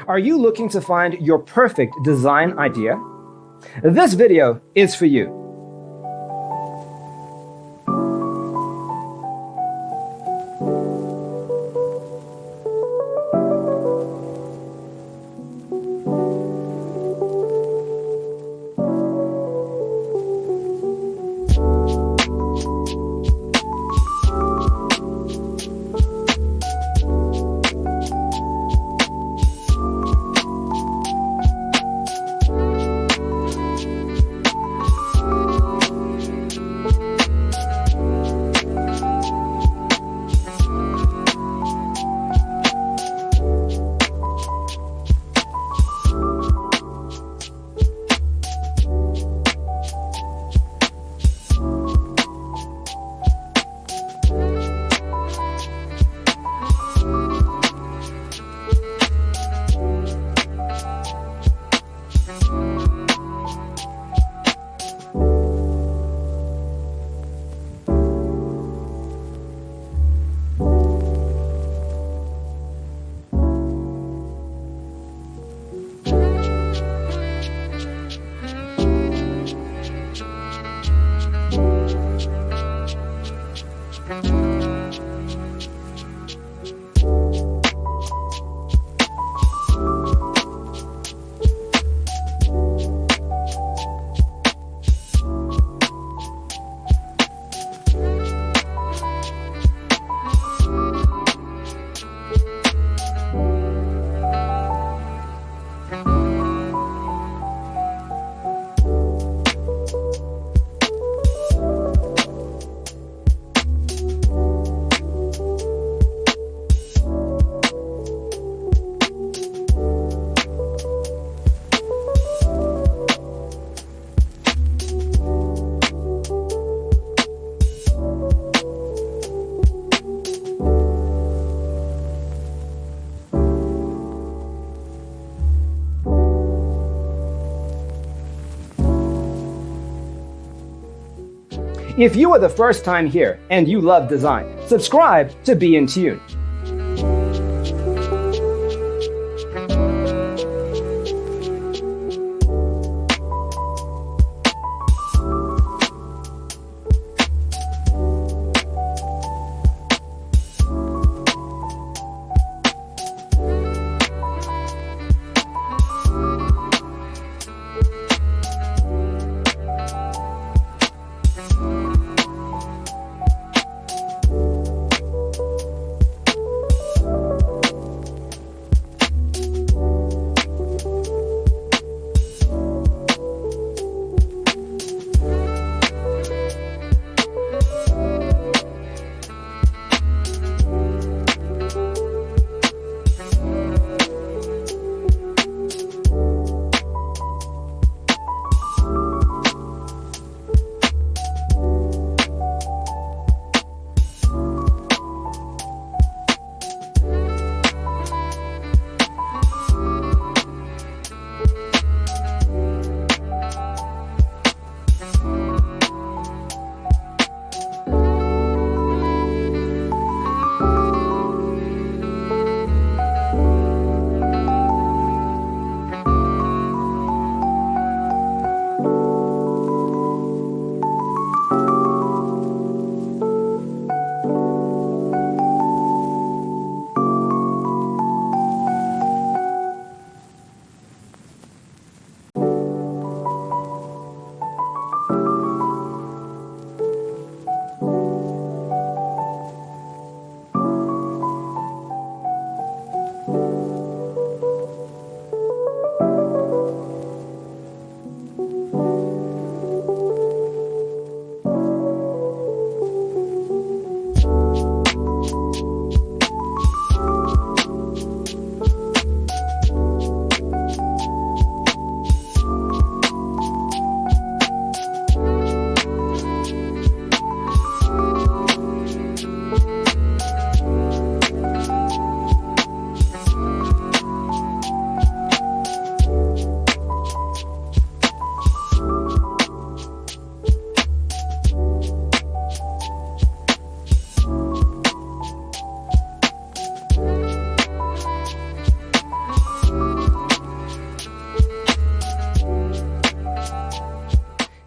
Are you looking to find your perfect design idea? This video is for you. If you are the first time here and you love design, subscribe to Be in Tune.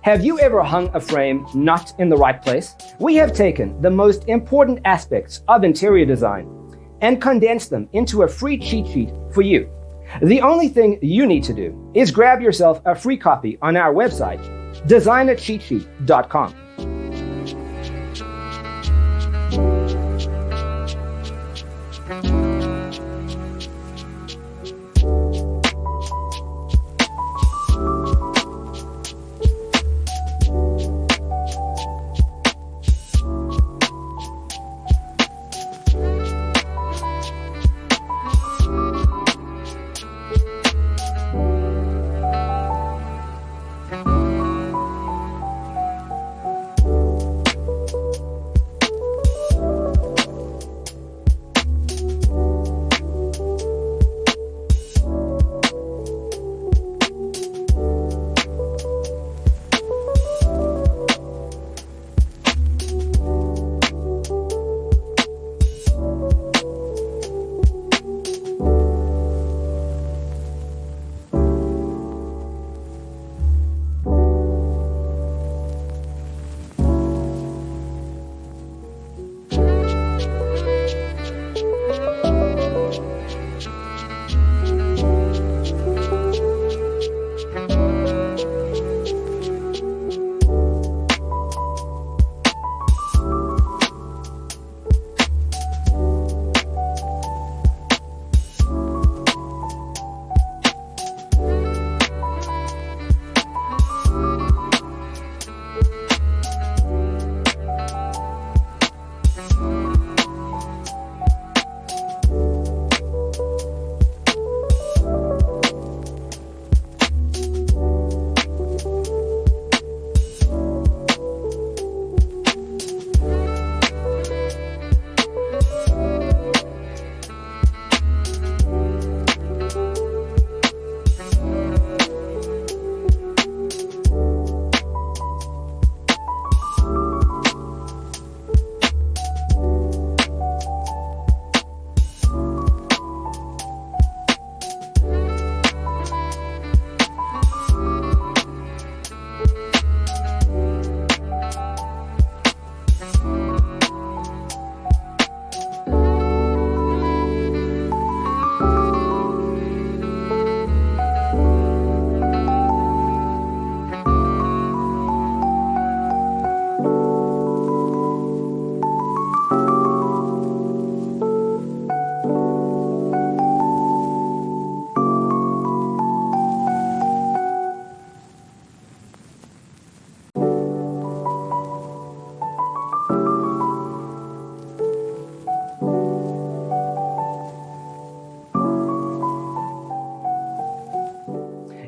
Have you ever hung a frame not in the right place? We have taken the most important aspects of interior design and condensed them into a free cheat sheet for you. The only thing you need to do is grab yourself a free copy on our website, designercheatsheet.com.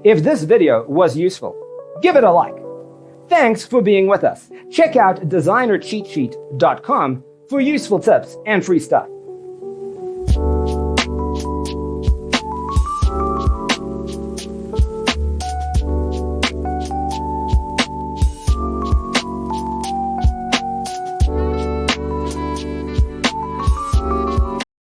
If this video was useful, give it a like. Thanks for being with us. Check out designercheatsheet.com for useful tips and free stuff.